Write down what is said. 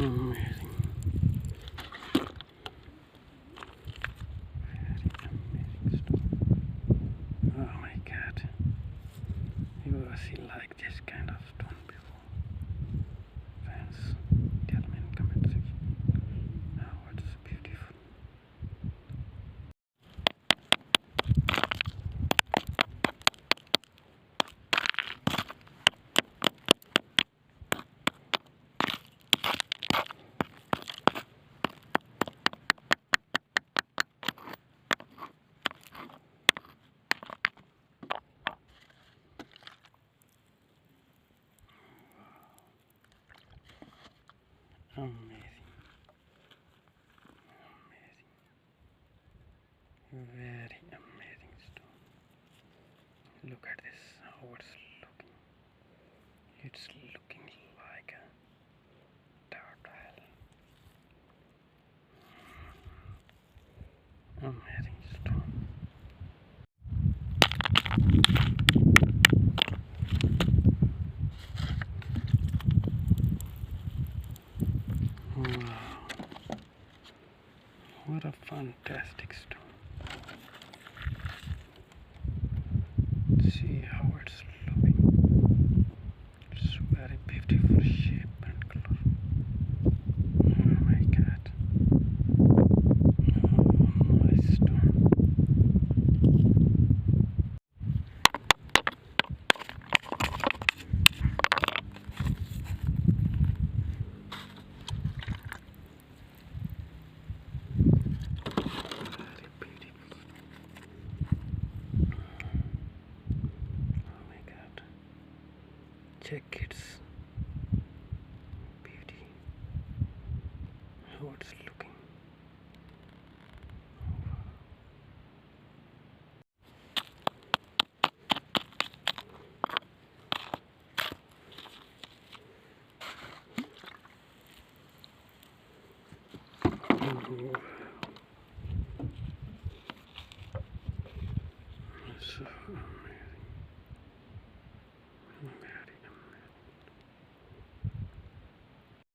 Amazing. Very amazing stone. Oh my god. You ever see like this kind of stone before? Friends, tell me in comment section. Oh, it's beautiful. Amazing. Amazing. Very amazing stone. Look at this, how it's looking. It's looking like a turtle. Amazing stone. Wow. What a fantastic stone. See how it's looking. It's very beautiful shape and color. Oh my god. Oh, nice stone. Very beautiful. Oh my god. Check its beauty. How it's looking. So